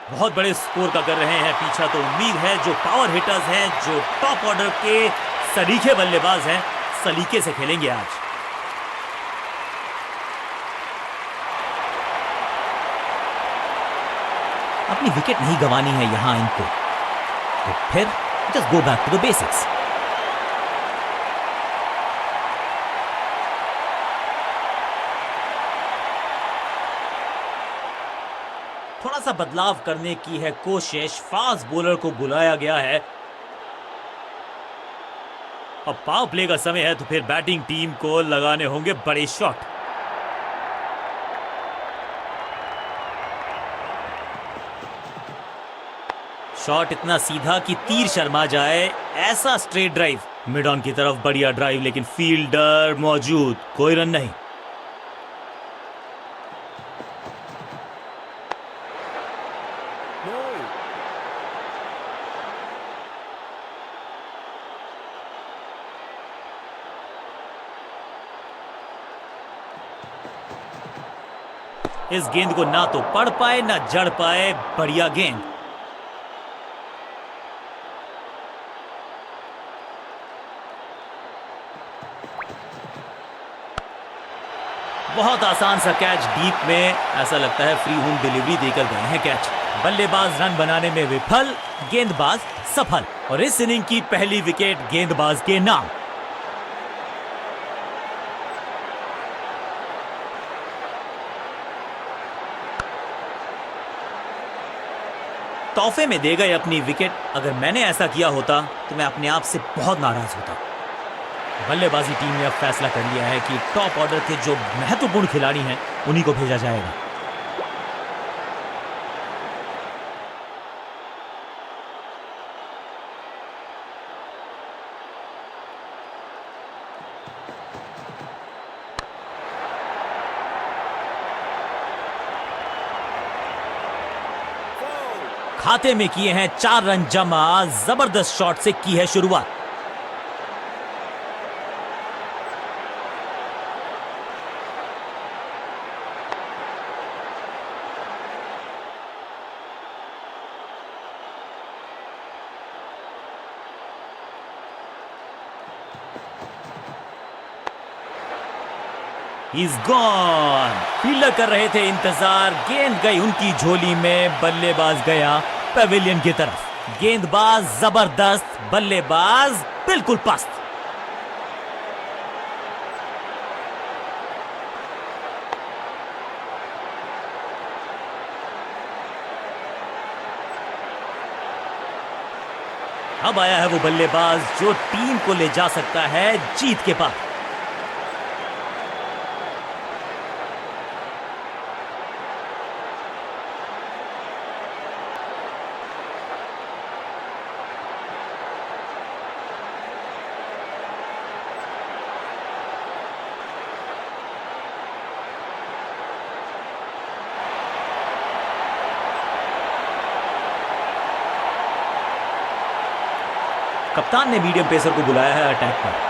बहुत बड़े स्कोर का कर रहे हैं पीछा, तो उम्मीद है जो पावर हिटर्स हैं, जो टॉप ऑर्डर के सलीके बल्लेबाज हैं, सलीके से खेलेंगे आज। अपनी विकेट नहीं गंवानी है यहां इनको, तो फिर just go back to the basics. थोड़ा सा बदलाव करने की है कोशिश, फास्ट बॉलर को बुलाया गया है। अब पावर प्ले का समय है, तो फिर बैटिंग टीम को लगाने होंगे बड़े शॉट। शॉट इतना सीधा कि तीर शर्मा जाए, ऐसा स्ट्रेट ड्राइव मिड ऑन की तरफ, बढ़िया ड्राइव, लेकिन फील्डर मौजूद, कोई रन नहीं। इस गेंद को ना तो पढ़ पाए ना जड़ पाए, बढ़िया गेंद। बहुत आसान सा कैच डीप में, ऐसा लगता है फ्री होम डिलीवरी देकर गए हैं कैच। बल्लेबाज रन बनाने में विफल, गेंदबाज सफल, और इस इनिंग की पहली विकेट गेंदबाज के नाम। तोहफे में दे गए अपनी विकेट। अगर मैंने ऐसा किया होता तो मैं अपने आप से बहुत नाराज होता। बल्लेबाजी टीम ने अब फैसला कर लिया है कि टॉप ऑर्डर के जो महत्वपूर्ण खिलाड़ी हैं उन्हीं को भेजा जाएगा। खाते में किए हैं 4 रन जमा, जबरदस्त शॉट से की है शुरुआत। He's gone। फील्डर कर रहे थे इंतजार, गेंद गई उनकी झोली में, बल्लेबाज गया पवेलियन की तरफ। गेंदबाज जबरदस्त, बल्लेबाज बिल्कुल पस्त। अब आया है वो बल्लेबाज जो टीम को ले जा सकता है जीत के पास। कप्तान ने मीडियम पेसर को बुलाया है अटैक पर।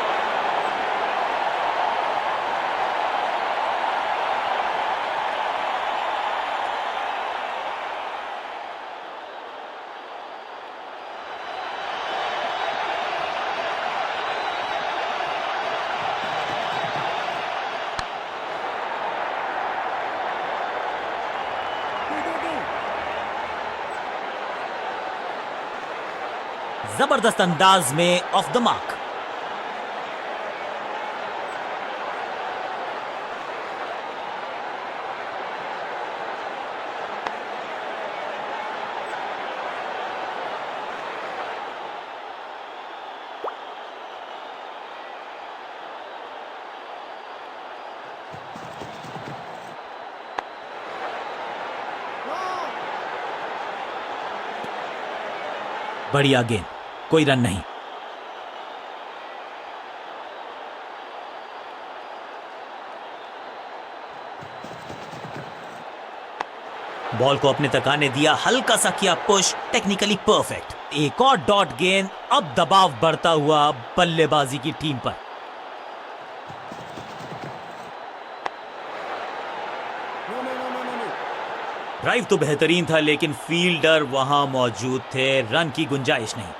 जबरदस्त अंदाज में ऑफ द मार्क। बढ़िया गेंद, कोई रन नहीं। बॉल को अपने तक आने दिया, हल्का सा किया पुश, टेक्निकली परफेक्ट। एक और डॉट गेंद, अब दबाव बढ़ता हुआ बल्लेबाजी की टीम पर। ड्राइव तो बेहतरीन था, लेकिन फील्डर वहां मौजूद थे, रन की गुंजाइश नहीं।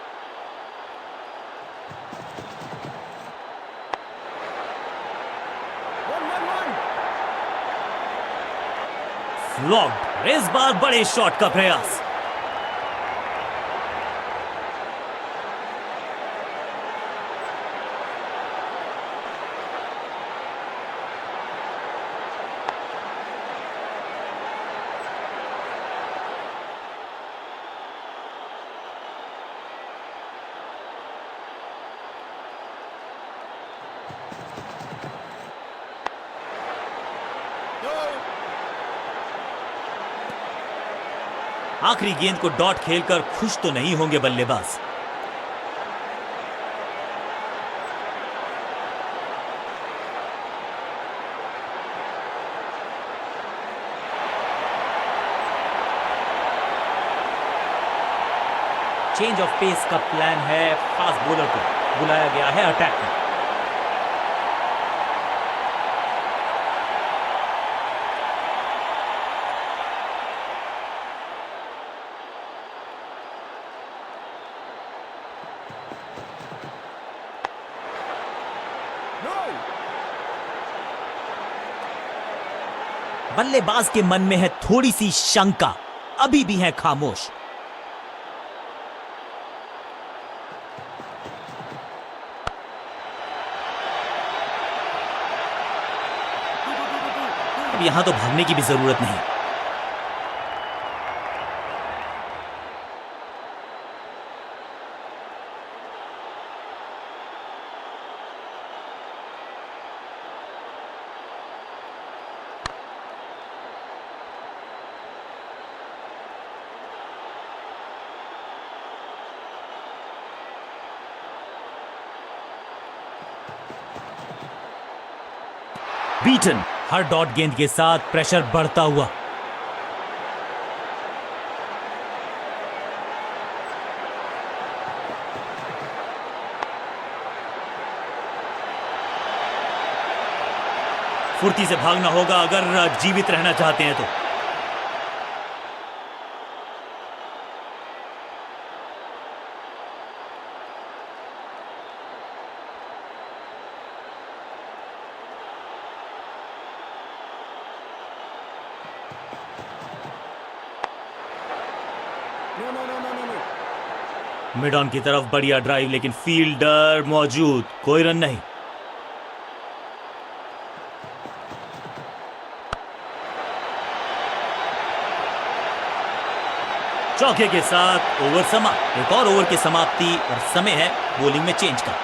फ्लॉग्ड। इस बार बड़े शॉट का प्रयास। आखिरी गेंद को डॉट खेलकर खुश तो नहीं होंगे बल्लेबाज। चेंज ऑफ पेस का प्लान है, फास्ट बॉलर को बुलाया गया है अटैक में। बल्लेबाज के मन में है थोड़ी सी शंका, अभी भी है खामोश। अब यहां तो भागने की भी जरूरत नहीं। बीटन। हर डॉट गेंद के साथ प्रेशर बढ़ता हुआ। फुर्ती से भागना होगा अगर जीवित रहना चाहते हैं तो। मिड ऑन की तरफ बढ़िया ड्राइव, लेकिन फील्डर मौजूद, कोई रन नहीं। चौके के साथ ओवर समाप्त। एक और ओवर की समाप्ति और समय है बॉलिंग में चेंज का।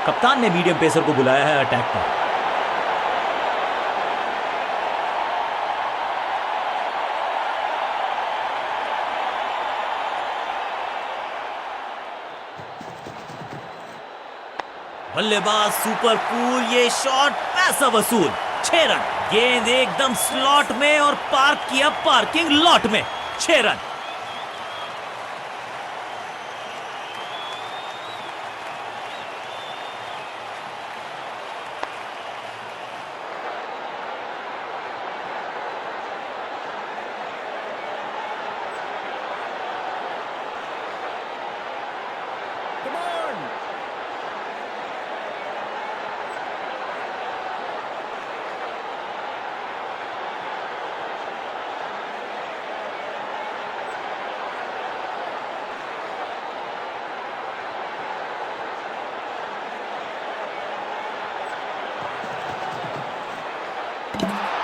कप्तान ने मीडियम पेसर को बुलाया है अटैक पर। बल्लेबाज सुपर कूल, ये शॉट पैसा वसूल। 6 रन। गेंद एकदम स्लॉट में और पार्क किया पार्किंग लॉट में। 6 रन।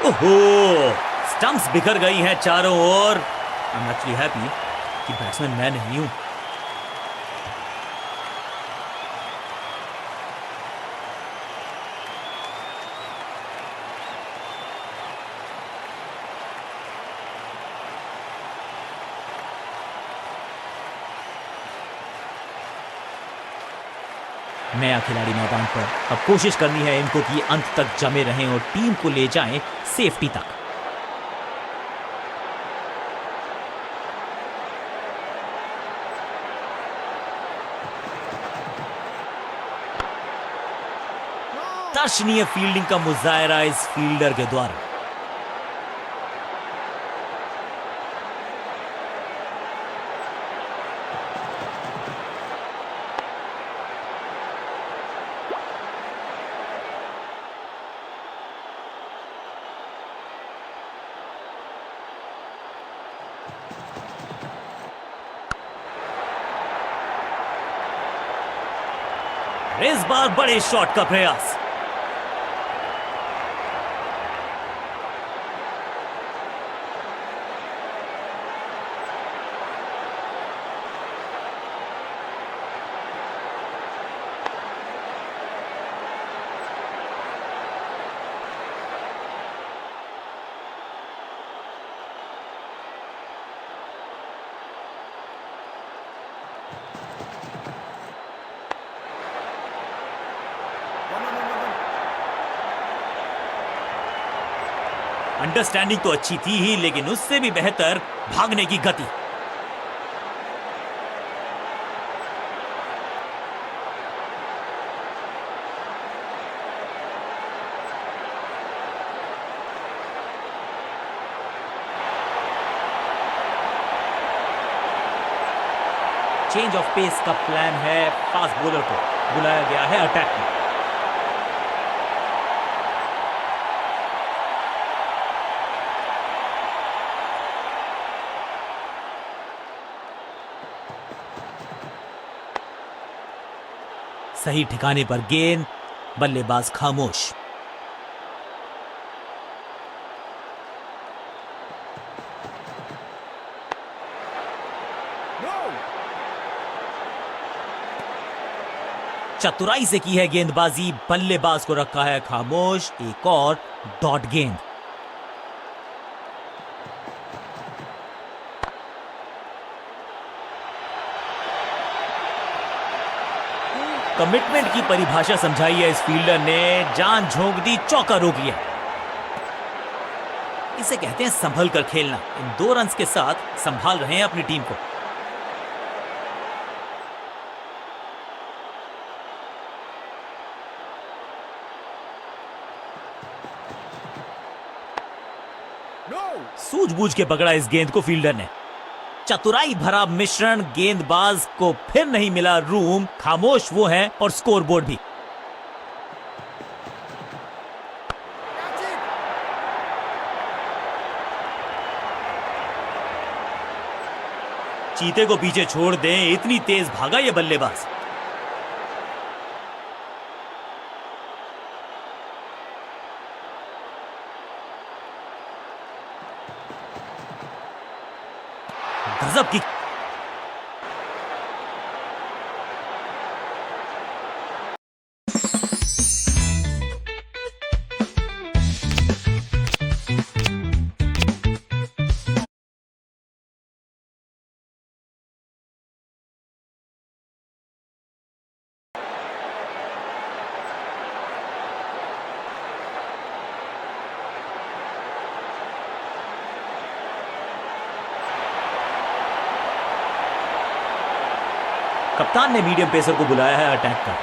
ओहो, स्टंप्स बिखर गई हैं चारों ओर। आई एम एक्चुअली हैप्पी कि बैट्समैन मैं नहीं हूं। नया खिलाड़ी मैदान पर। अब कोशिश करनी है इनको कि अंत तक जमे रहें और टीम को ले जाएं सेफ्टी तक। दर्शनीय फील्डिंग का मुजाहरा इस फील्डर के द्वारा। इस बार बड़े शॉट का प्रयास। अंडरस्टैंडिंग तो अच्छी थी ही, लेकिन उससे भी बेहतर भागने की गति। चेंज ऑफ पेस का प्लान है। फास्ट बॉलर को बुलाया गया है अटैक में। सही ठिकाने पर गेंद, बल्लेबाज खामोश। चतुराई से की है गेंदबाजी, बल्लेबाज को रखा है खामोश। एक और डॉट गेंद। कमिटमेंट की परिभाषा समझाई है इस फील्डर ने। जान झोंक दी, चौका रोक लिया। इसे कहते हैं संभल कर खेलना। इन 2 रन्स के साथ संभाल रहे हैं अपनी टीम को। सूझबूझ के पकड़ा इस गेंद को फील्डर ने। चतुराई भरा मिश्रण। गेंदबाज को फिर नहीं मिला रूम। खामोश वो है और स्कोरबोर्ड भी। चीते को पीछे छोड़ दें, इतनी तेज भागा ये बल्लेबाज। गजब की कप्तान ने मीडियम पेसर को बुलाया है अटैक का।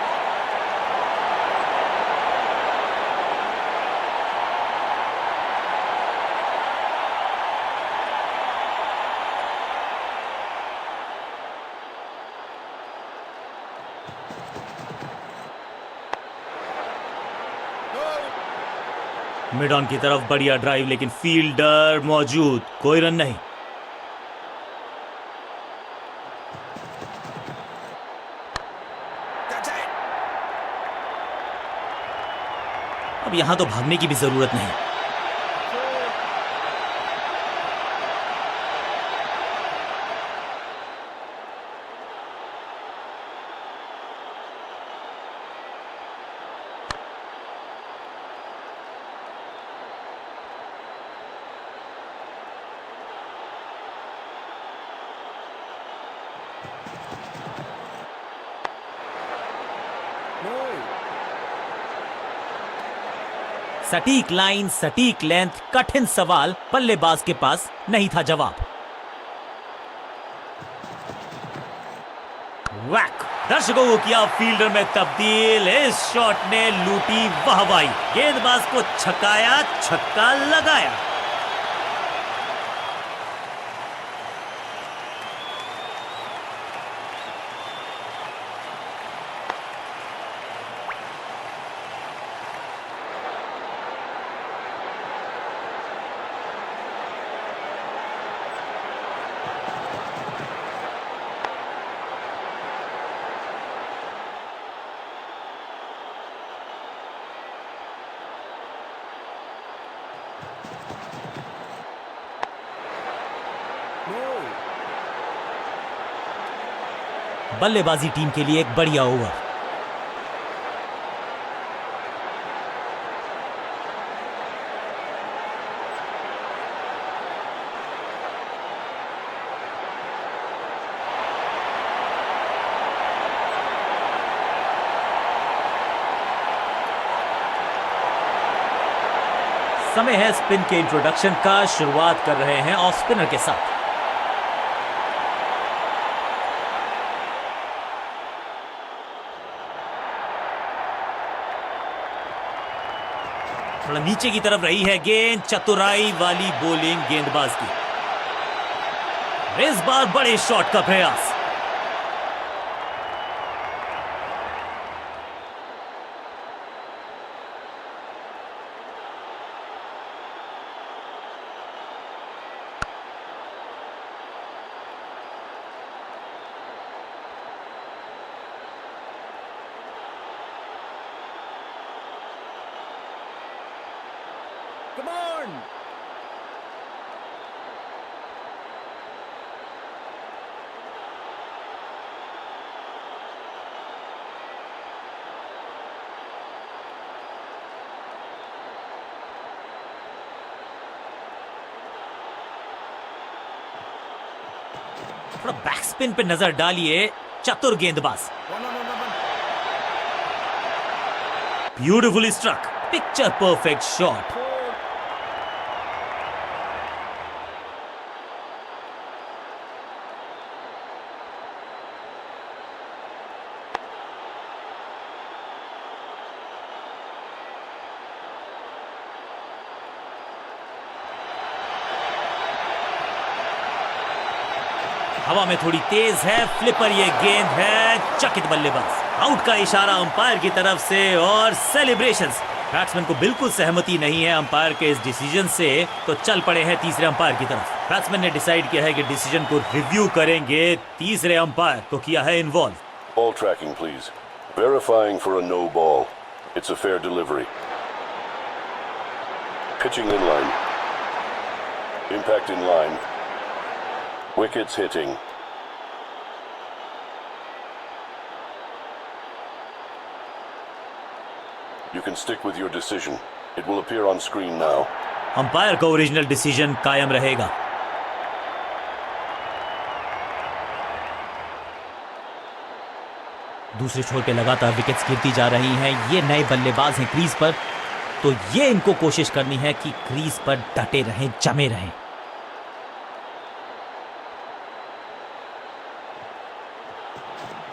मिड ऑन की तरफ बढ़िया ड्राइव, लेकिन फील्डर मौजूद, कोई रन नहीं। अब यहां तो भागने की भी जरूरत नहीं। सटीक लाइन, सटीक लेंथ, कठिन सवाल, बल्लेबाज के पास नहीं था जवाब। वैक! दर्शकों को किया फील्डर में तब्दील। इस शॉट ने लूटी वाहवाही। गेंदबाज को छकाया, छक्का लगाया। बल्लेबाजी टीम के लिए एक बढ़िया ओवर। समय है स्पिन के इंट्रोडक्शन का। शुरुआत कर रहे हैं ऑफ स्पिनर के साथ। थोड़ा नीचे की तरफ रही है गेंद। चतुराई वाली बॉलिंग गेंदबाज की। इस बार बड़े शॉट का प्रयास। Come on! थोड़ा बैक स्पिन पे नजर डालिए। चतुर गेंदबाज। Beautifully struck. Picture perfect shot. हवा में थोड़ी तेज है। फ्लिपर ये गेंद है। चकित बल्लेबाज। आउट का इशारा अंपायर की तरफ से और सेलिब्रेशंस। बैट्समैन को बिल्कुल सहमति नहीं है अंपायर के इस डिसीजन से, तो चल पड़े हैं तीसरे अंपायर की तरफ। बैट्समैन ने डिसाइड किया है कि डिसीजन को रिव्यू करेंगे। तीसरे अंपायर को किया है involve. Ball tracking, please. Verifying for a no ball. It's a fair delivery. Pitching in line. Impact in line. Wickets hitting. You can stick with your decision. It will appear on screen now. Umpire का original decision कायम रहेगा। दूसरे छोर पे लगातार wickets गिरती जा रही हैं। ये नए बल्लेबाज हैं क्रीज पर, तो ये इनको कोशिश करनी है कि क्रीज पर डटे रहें, जमे रहें।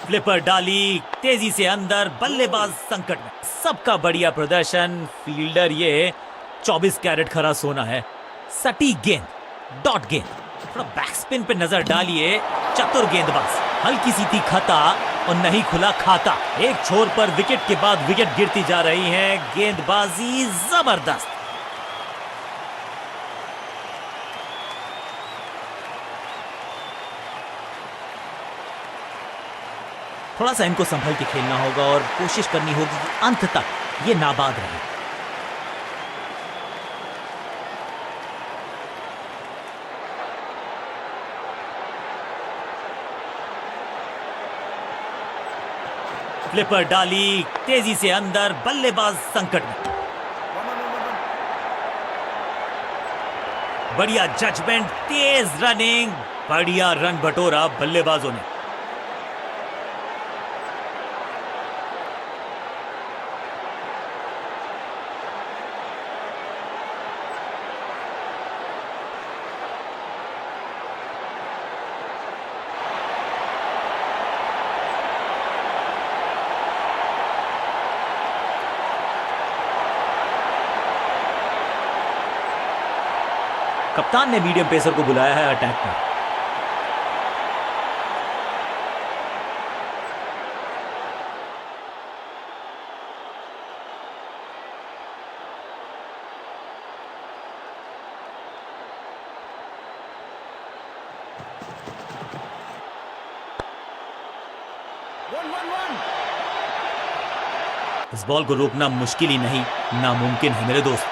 फ्लिपर डाली, तेजी से अंदर। बल्लेबाज संकट में। सबका बढ़िया प्रदर्शन। फील्डर ये 24 कैरेट खरा सोना है। सटीक गेंद, डॉट गेंद। थोड़ा बैक स्पिन पे नजर डालिए। चतुर गेंदबाज। हल्की सी थी खता और नहीं खुला खाता। एक छोर पर विकेट के बाद विकेट गिरती जा रही है। गेंदबाजी जबरदस्त। थोड़ा सा इनको संभल के खेलना होगा और कोशिश करनी होगी कि अंत तक ये नाबाद रहे। फ्लिपर डाली, तेजी से अंदर। बल्लेबाज संकट में। बढ़िया जजमेंट, तेज रनिंग, बढ़िया रन बटोरा बल्लेबाजों ने। कप्तान ने मीडियम पेसर को बुलाया है अटैक पर। इस बॉल को रोकना मुश्किल ही नहीं, नामुमकिन है मेरे दोस्त।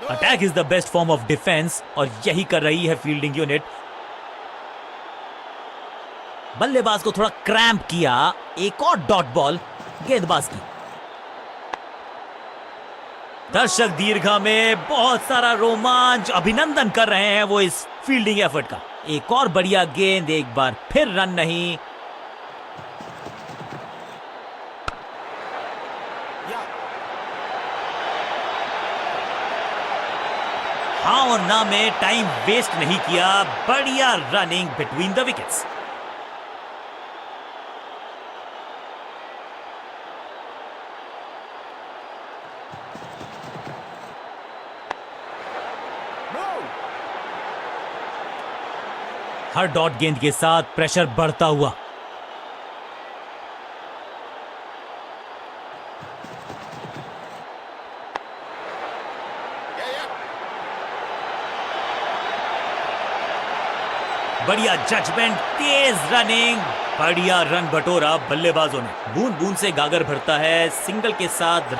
Attack is the best form of defence और यही कर रही है फील्डिंग यूनिट। बल्लेबाज को थोड़ा क्रैम्प किया, एक और डॉट बॉल गेंदबाज की। दर्शक दीर्घा में बहुत सारा रोमांच, अभिनंदन कर रहे हैं वो इस फील्डिंग एफर्ट का। एक और बढ़िया गेंद, एक बार फिर रन नहीं। हाँ और ना में टाइम वेस्ट नहीं किया, बढ़िया running between the wickets. Her dot गेंद के साथ प्रेशर बढ़ता हुआ। बढ़िया जजमेंट, तेज रनिंग, बढ़िया रन बटोरा बल्लेबाजों ने। बूंद बूंद से गागर भरता है सिंगल के साथ।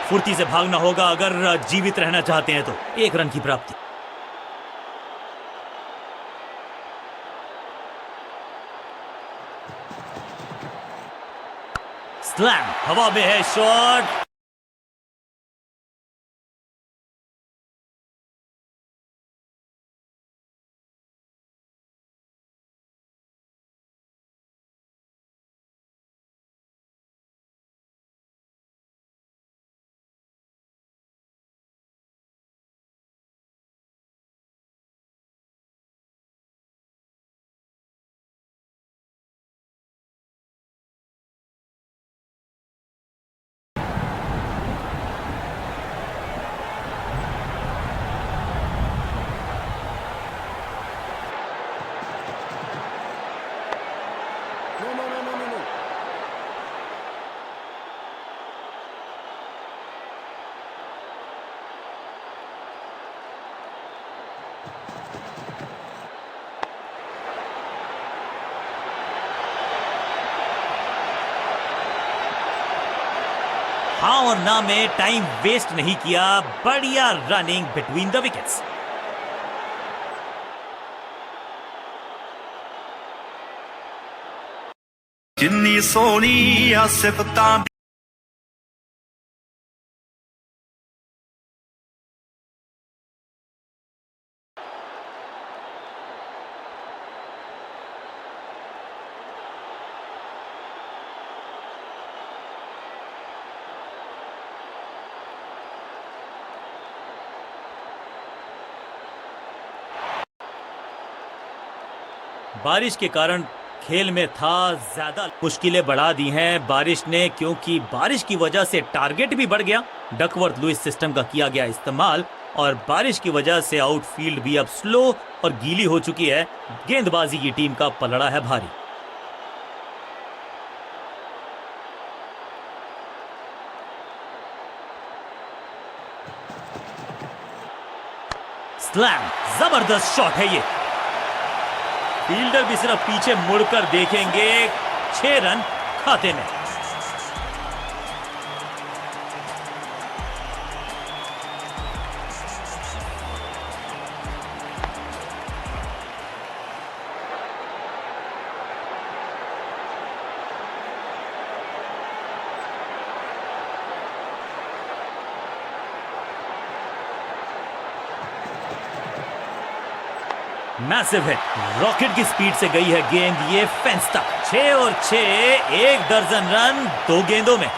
फुर्ती से भागना होगा अगर जीवित रहना चाहते हैं तो। एक रन की प्राप्ति। स्लैम, हवा में है शॉट। हाँ और ना में टाइम वेस्ट नहीं किया, बढ़िया रनिंग बिटवीन द विकेट्स। जिन्नी सोनी आ सिफतां बारिश के कारण खेल में था ज्यादा मुश्किलें बढ़ा दी हैं बारिश ने, क्योंकि बारिश की वजह से टारगेट भी बढ़ गया। डकवर्थ लुइस सिस्टम का किया गया इस्तेमाल और बारिश की वजह से आउटफील्ड भी अब स्लो और गीली हो चुकी है। गेंदबाजी की टीम का पलड़ा है भारी। स्लैम, जबरदस्त शॉट है ये। फील्डर भी सिर्फ पीछे मुड़कर देखेंगे। 6 रन खाते में। मैसिव हिट, रॉकेट की स्पीड से गई है गेंद ये फेंस तक। 6 और 6, 1 दर्जन रन 2 गेंदों में।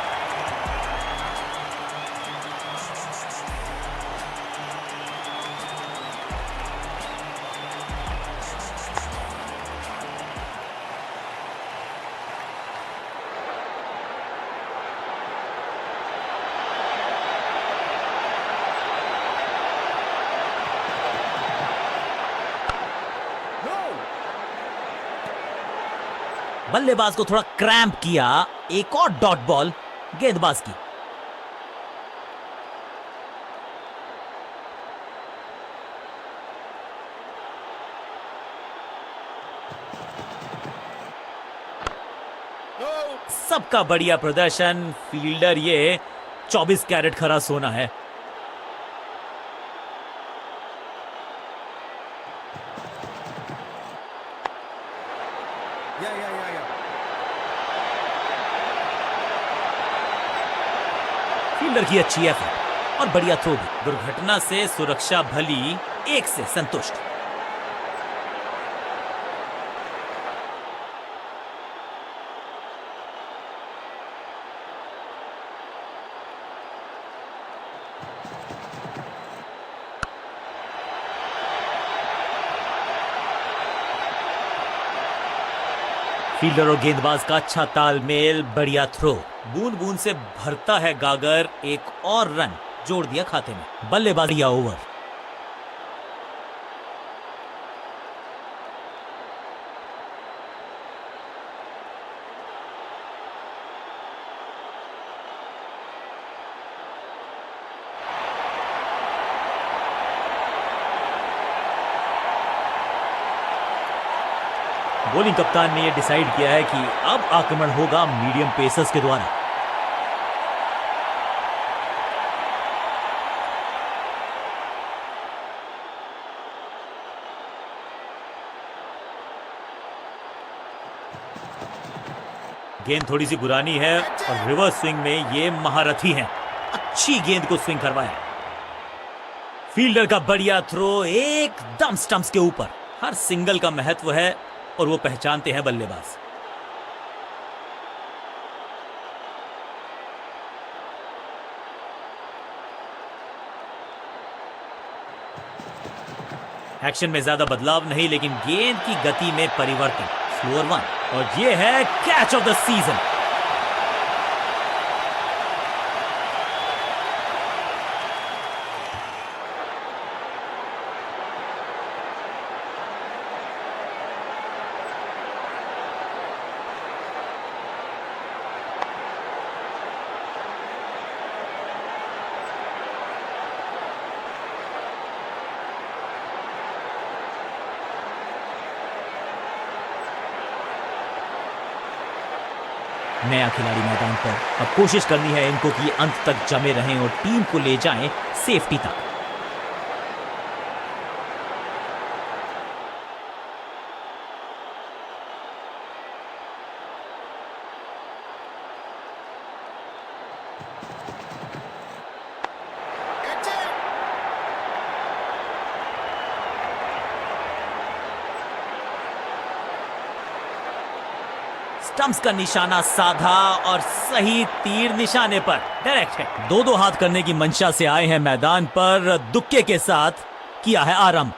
बल्लेबाज को थोड़ा क्रैम्प किया। एक और डॉट बॉल गेंदबाज की। सबका बढ़िया प्रदर्शन। फील्डर ये 24 कैरेट खरा सोना है। फील्डर की अच्छी एफर्ट और बढ़िया थ्रो भी। दुर्घटना से सुरक्षा भली, 1 से संतुष्ट। फील्डर और गेंदबाज का अच्छा तालमेल, बढ़िया थ्रो। बूंद बूंद से भरता है गागर। 1 और रन जोड़ दिया खाते में। बल्लेबाजी या ओवर। बॉलिंग कप्तान ने यह डिसाइड किया है कि अब आक्रमण होगा मीडियम पेसर्स के द्वारा। गेंद थोड़ी सी गुरानी है और रिवर्स स्विंग में ये महारथी हैं। अच्छी गेंद को स्विंग करवाया। फील्डर का बढ़िया थ्रो एकदम स्टंप्स के ऊपर। हर सिंगल का महत्व है और वो पहचानते हैं बल्लेबाज। एक्शन में ज्यादा बदलाव नहीं, लेकिन गेंद की गति में परिवर्तन। स्लोअर 1 और ये है कैच ऑफ द सीजन। नया खिलाड़ी मैदान पर। अब कोशिश करनी है इनको कि अंत तक जमे रहें और टीम को ले जाएं सेफ्टी तक। स्टंप्स का निशाना साधा और सही तीर निशाने पर डायरेक्ट है। 2-2 हाथ करने की मंशा से आए हैं मैदान पर। दुक्के के साथ किया है आरंभ।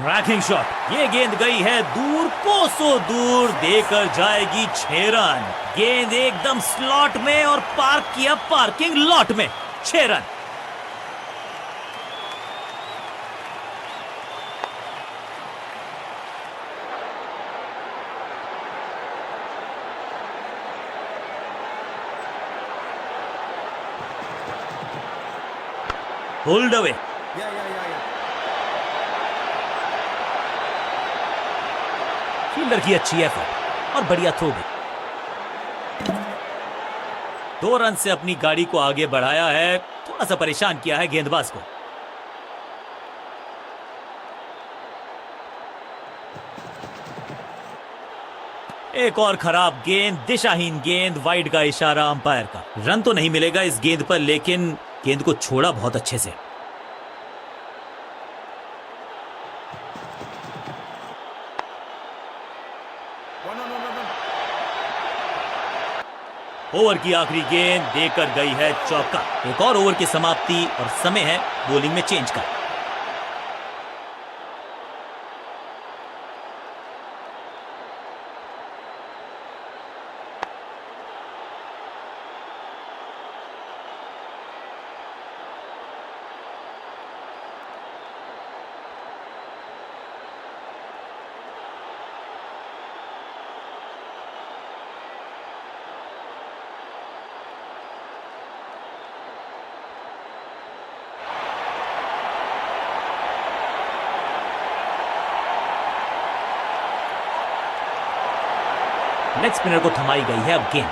क्रैकिंग शॉट, ये गेंद गई है दूर, कोसों दूर, देकर जाएगी 6 रन। गेंद एकदम स्लॉट में और पार्क किया पार्किंग लॉट में, 6 run. Hold away, Yeah. Fielder की अच्छी एफर्ट और बढ़िया थ्रो भी। 2 रन से अपनी गाड़ी को आगे बढ़ाया है, थोड़ा सा परेशान किया है गेंदबाज को। एक और खराब गेंद, दिशाहीन गेंद, वाइड का इशारा अंपायर का। रन तो नहीं मिलेगा इस गेंद पर, लेकिन गेंद को छोड़ा बहुत अच्छे से। ओवर की आखिरी गेंद देकर गई है चौका। एक और ओवर की समाप्ति और समय है बॉलिंग में चेंज का। लेग स्पिनर को थमाई गई है अब गेंद।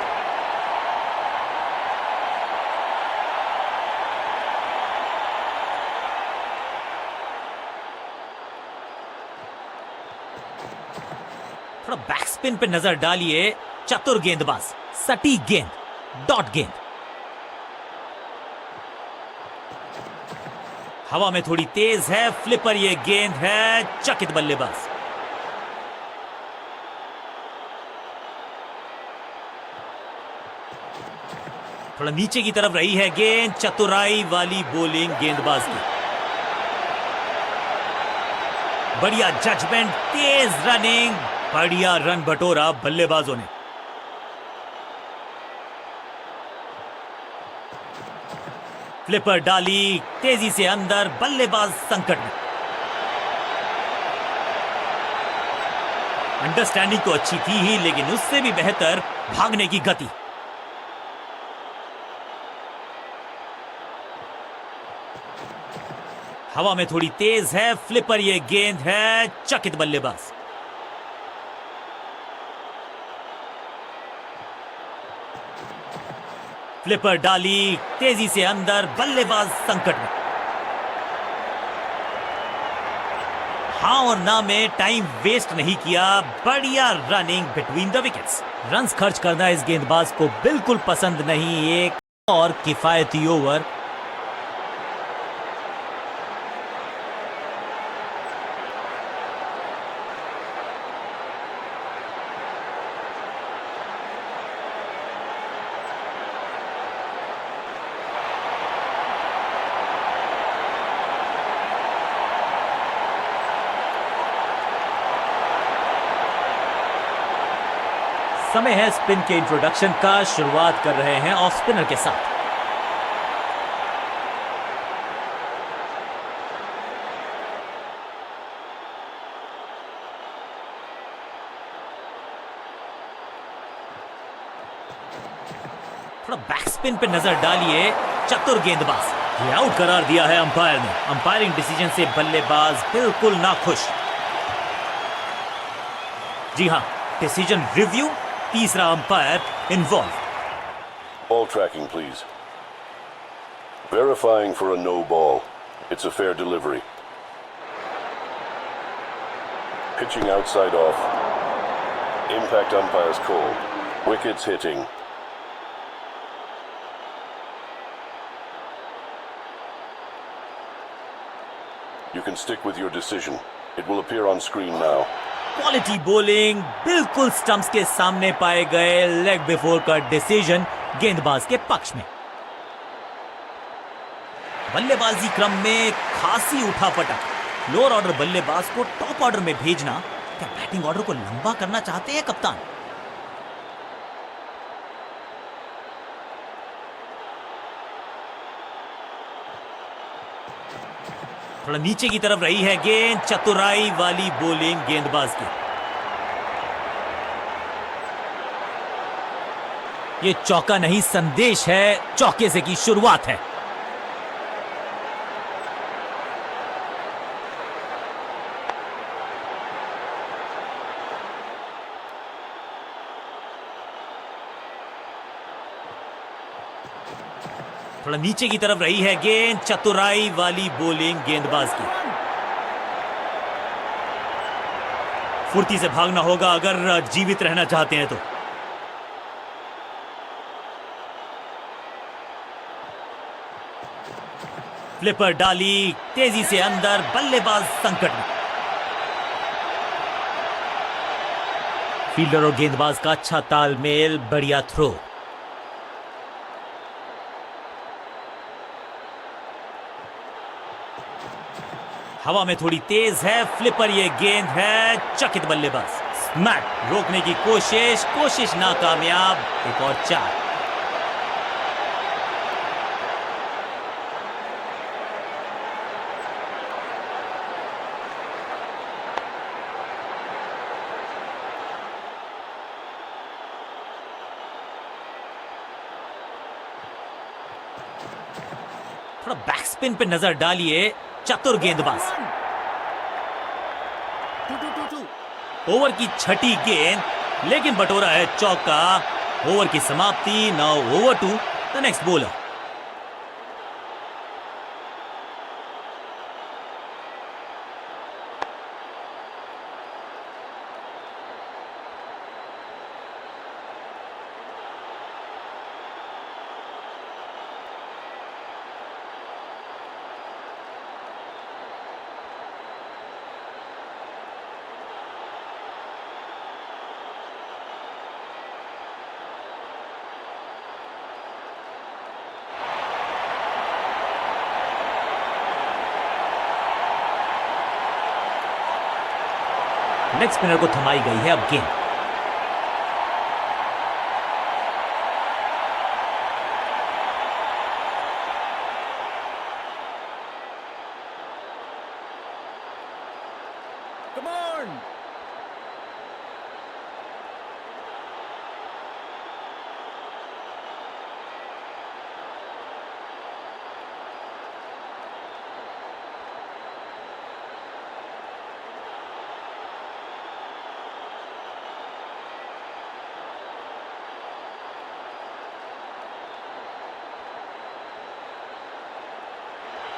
थोड़ा बैक स्पिन पे नजर डालिए, चतुर गेंदबाज, सटीक गेंद, डॉट गेंद। हवा में थोड़ी तेज है, फ्लिपर ये गेंद है, चकित बल्लेबाज। थोड़ा नीचे की तरफ रही है गेंद, चतुराई वाली बॉलिंग गेंदबाज की। बढ़िया जजमेंट, तेज रनिंग, बढ़िया रन बटोरा बल्लेबाजों ने। फ्लिपर डाली, तेजी से अंदर, बल्लेबाज संकट में। अंडरस्टैंडिंग तो अच्छी थी ही, लेकिन उससे भी बेहतर भागने की गति। हवा में थोड़ी तेज है, फ्लिपर ये गेंद है, चकित बल्लेबाज। फ्लिपर डाली, तेजी से अंदर, बल्लेबाज संकट में। हाँ और ना में टाइम वेस्ट नहीं किया, बढ़िया running between the wickets. Runs खर्च करना इस गेंदबाज को बिल्कुल पसंद नहीं। एक और किफायती ओवर। समय है स्पिन के इंट्रोडक्शन का। शुरुआत कर रहे हैं ऑफ स्पिनर के साथ। थोड़ा बैक स्पिन पे नजर डालिए, चतुर गेंदबाज। ये आउट करार दिया है अंपायर ने। अंपायरिंग डिसीजन से बल्लेबाज बिल्कुल नाखुश। जी हां, डिसीजन रिव्यू, तीसरा umpire involve. Ball tracking, please. Verifying for a no ball. It's a fair delivery. Pitching outside off. Impact umpire's call. Wickets hitting. You can stick with your decision. It will appear on screen now. Quality bowling, बिल्कुल stumps के सामने पाए गए। Leg before का decision गेंदबाज के पक्ष में। बल्लेबाजी क्रम में खासी उठापटक, लोअर ऑर्डर बल्लेबाज को टॉप ऑर्डर में भेजना, क्या बैटिंग ऑर्डर को लंबा करना चाहते हैं कप्तान? थोड़ा नीचे की तरफ रही है गेंद, चतुराई वाली बॉलिंग गेंदबाज की। ये चौका नहीं, संदेश है, चौके से की शुरुआत है। थोड़ा नीचे की तरफ रही है गेंद, चतुराई वाली बॉलिंग गेंदबाज की। फुर्ती से भागना होगा अगर जीवित रहना चाहते हैं तो। फ्लिपर डाली, तेजी से अंदर, बल्लेबाज संकट में। फील्डर और गेंदबाज का अच्छा तालमेल, बढ़िया थ्रो। हवा में थोड़ी तेज है फ्लिपर, ये गेंद है, चकित बल्लेबाज। स्मैक रोकने की कोशिश नाकामयाब। एक और 4। थोड़ा बैकस्पिन पे नजर डालिए, चतुर गेंदबाज। 2-2-2-2। ओवर की छठी गेंद, लेकिन बटोरा है चौका। ओवर की समाप्ति, now over to the next bowler. Leg spinner को थमाई गई है अब गेंद। Come on!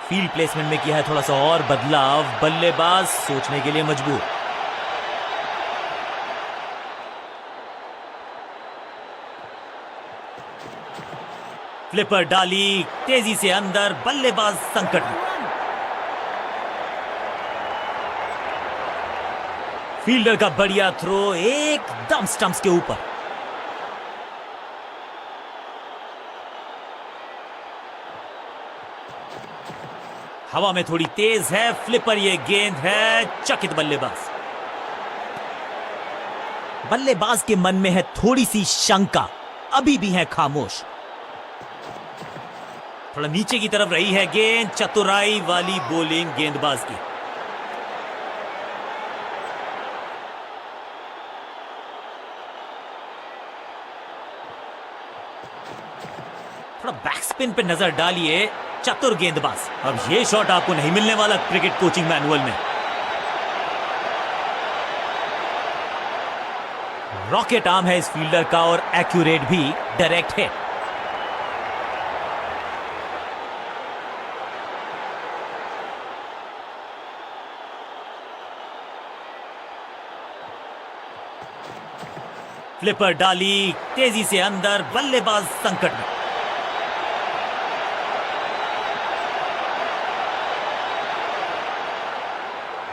फील्ड प्लेसमेंट में किया है थोड़ा सा और बदलाव, बल्लेबाज सोचने के लिए मजबूर। फ्लिपर डाली, तेजी से अंदर, बल्लेबाज संकट में। फील्डर का बढ़िया थ्रो, एकदम स्टंप्स के ऊपर। हवा में थोड़ी तेज है फ्लिपर, ये गेंद है, चकित बल्लेबाज। बल्लेबाज के मन में है थोड़ी सी शंका, अभी भी है खामोश। थोड़ा नीचे की तरफ रही है गेंद, चतुराई वाली बॉलिंग गेंदबाज की। थोड़ा बैकस्पिन पे नजर डालिए, चतुर गेंदबाज। अब ये शॉट आपको नहीं मिलने वाला क्रिकेट कोचिंग मैनुअल में। रॉकेट आर्म है इस फील्डर का और एक्यूरेट भी, डायरेक्ट हिट। फ्लिपर डाली, तेजी से अंदर, बल्लेबाज संकट में।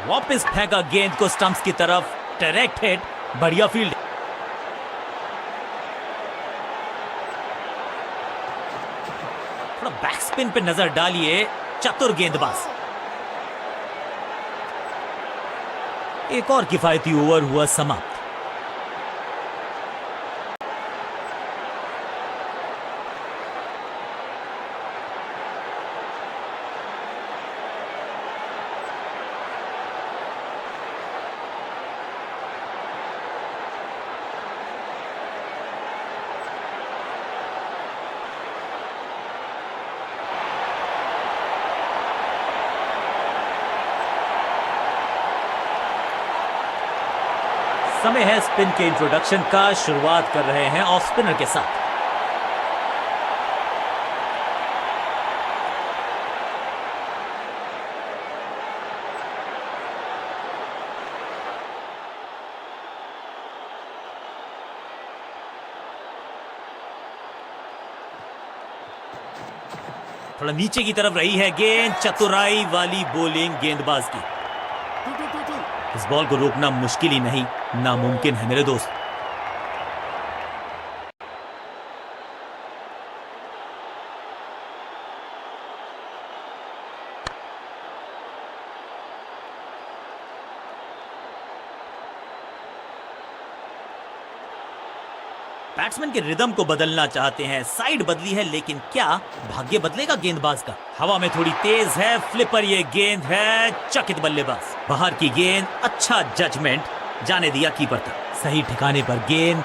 वापस फेंका गेंद को स्टंप्स की तरफ, डायरेक्ट हिट, बढ़िया फील्ड। थोड़ा बैकस्पिन पे नजर डालिए, चतुर गेंदबाज। एक और किफायती ओवर हुआ समाप्त। समय है स्पिन के इंट्रोडक्शन का। शुरुआत कर रहे हैं ऑफ स्पिनर के साथ। थोड़ा नीचे की तरफ रही है गेंद, चतुराई वाली बॉलिंग गेंदबाज की। 2-2-2-2. इस बॉल को रोकना मुश्किल ही नहीं, नामुमकिन है मेरे दोस्त। बैट्समैन के रिदम को बदलना चाहते हैं। साइड बदली है, लेकिन क्या भाग्य बदलेगा गेंदबाज का? हवा में थोड़ी तेज है फ्लिपर, ये गेंद है, चकित बल्लेबाज। बाहर की गेंद, अच्छा जजमेंट, जाने दिया कीपर तक। सही ठिकाने पर गेंद,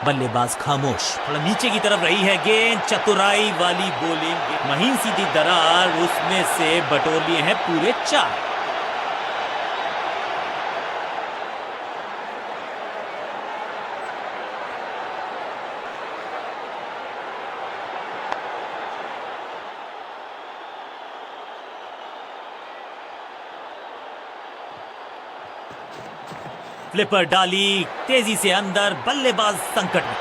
बल्लेबाज खामोश। थोड़ा नीचे की तरफ रही है गेंद, चतुराई वाली बॉलिंग, महीन सीधी दरार, उसमें से बटोर लिए हैं पूरे 4। फ्लिपर डाली तेजी से अंदर, बल्लेबाज संकट में।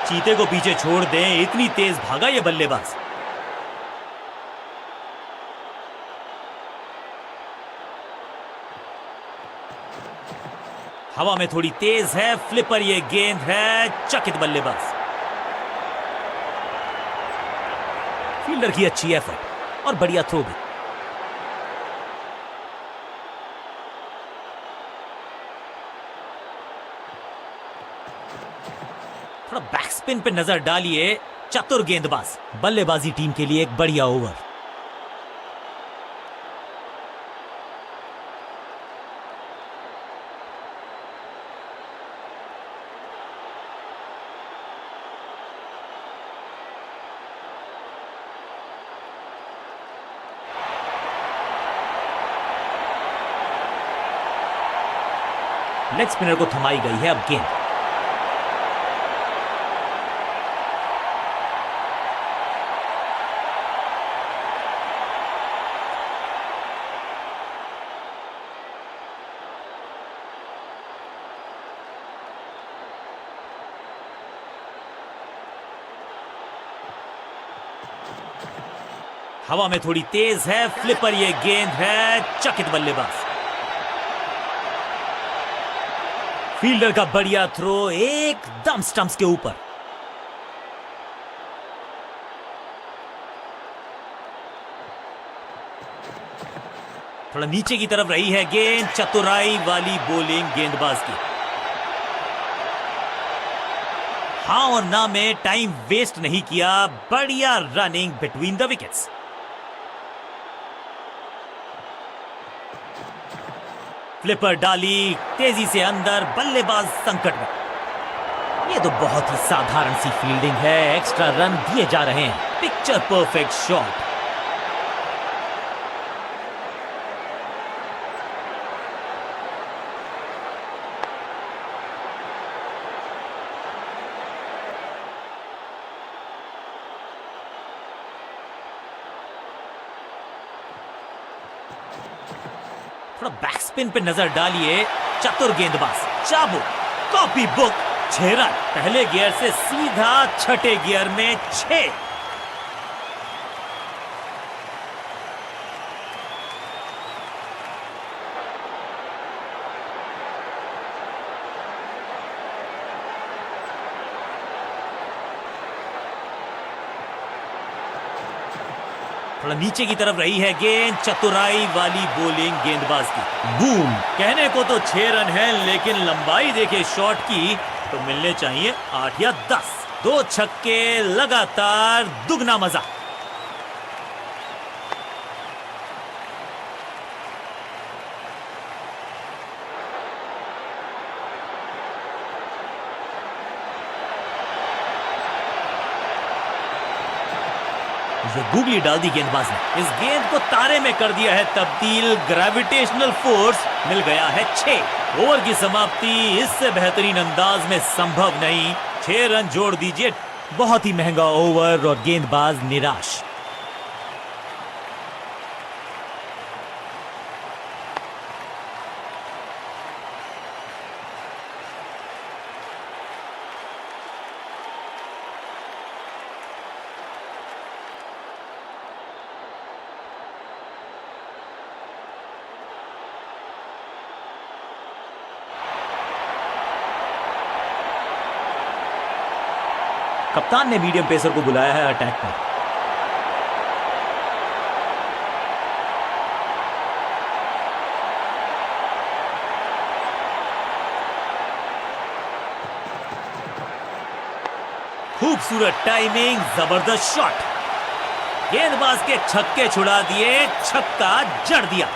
चीते को पीछे छोड़ दें, इतनी तेज भागा ये बल्लेबाज। हवा में थोड़ी तेज है फ्लिपर, ये गेंद है, चकित बल्लेबाज। फील्डर की अच्छी एफर्ट और बढ़िया थ्रो भी। थोड़ा बैक स्पिन पे नजर डालिए, चतुर गेंदबाज। बल्लेबाजी टीम के लिए एक बढ़िया ओवर। लेग स्पिनर को थमाई गई है अब गेंद। हवा में थोड़ी तेज है फ्लिपर, ये गेंद है, चकित बल्लेबाज। फील्डर का बढ़िया थ्रो, एकदम स्टंप्स के ऊपर। थोड़ा नीचे की तरफ रही है गेंद, चतुराई वाली बॉलिंग गेंदबाज की। हाँ और ना में टाइम वेस्ट नहीं किया, बढ़िया running between the wickets. Flipper डाली तेजी से अंदर, बल्लेबाज संकट में। ये तो बहुत ही साधारण सी फील्डिंग है, एक्स्ट्रा रन दिए जा रहे हैं। Picture perfect shot. थोड़ा बैक स्पिन पे नजर डालिए, चतुर गेंदबाज। चाबुक, कॉपी बुक, 6 रन। पहले गियर से सीधा छठे गियर में 6। थोड़ा नीचे की तरफ रही है गेंद, चतुराई वाली बॉलिंग गेंदबाज की। बूम! कहने को तो 6 रन है, लेकिन लंबाई देखे शॉट की तो मिलने चाहिए 8 या 10। 2 छक्के लगातार, दुगना मजा। ये गूगली डाल दी गेंदबाज ने। इस गेंद को तारे में कर दिया है तब्दील। ग्रेविटेशनल फोर्स मिल गया है 6। ओवर की समाप्ति इससे बेहतरीन अंदाज में संभव नहीं। 6 रन जोड़ दीजिए। बहुत ही महंगा ओवर और गेंदबाज निराश। कप्तान ने मीडियम पेसर को बुलाया है अटैक पर। खूबसूरत टाइमिंग, जबरदस्त शॉट। गेंदबाज के छक्के छुड़ा दिए, छक्का जड़ दिया।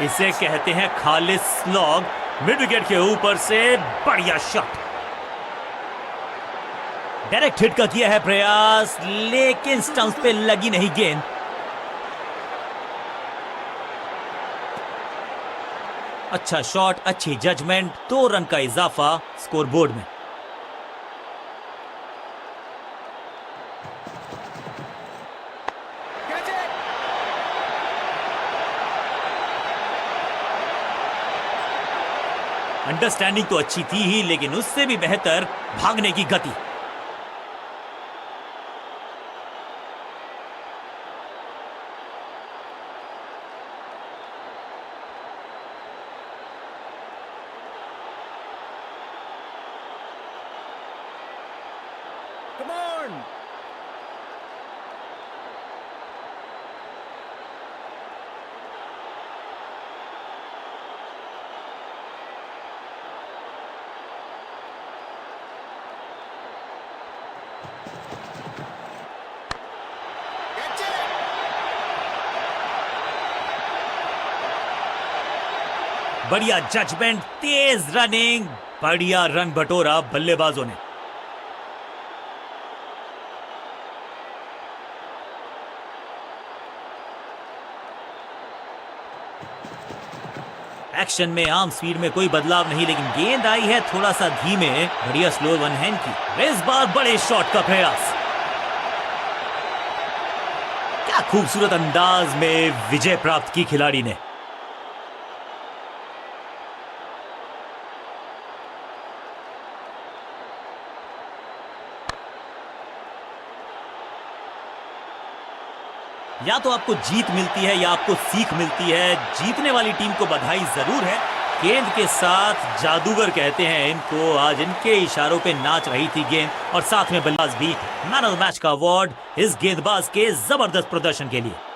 इसे कहते हैं खालिस स्लॉग। मिड विकेट के ऊपर से बढ़िया शॉट। डायरेक्ट हिट का किया है प्रयास, लेकिन स्टंप्स पे लगी नहीं गेंद। अच्छा शॉट, अच्छी जजमेंट। 2 रन का इजाफा स्कोरबोर्ड में। Catch it! अंडरस्टैंडिंग तो अच्छी थी ही, लेकिन उससे भी बेहतर भागने की गति। Come on! Catch it! बढ़िया जजमेंट, तेज रनिंग, बढ़िया रन बटोरा बल्लेबाजों ने। एक्शन में आम स्पीड में कोई बदलाव नहीं, लेकिन गेंद आई है थोड़ा सा धीमे। बढ़िया स्लो वन हैंड की। इस बार बड़े शॉट का प्रयास। क्या खूबसूरत अंदाज में विजय प्राप्त की खिलाड़ी ने। या तो आपको जीत मिलती है या आपको सीख मिलती है। जीतने वाली टीम को बधाई जरूर है। गेंद के साथ जादूगर कहते हैं इनको। आज इनके इशारों पे नाच रही थी गेंद, और साथ में बल्लेबाज भी। मैन ऑफ द मैच का अवार्ड इस गेंदबाज के जबरदस्त प्रदर्शन के लिए।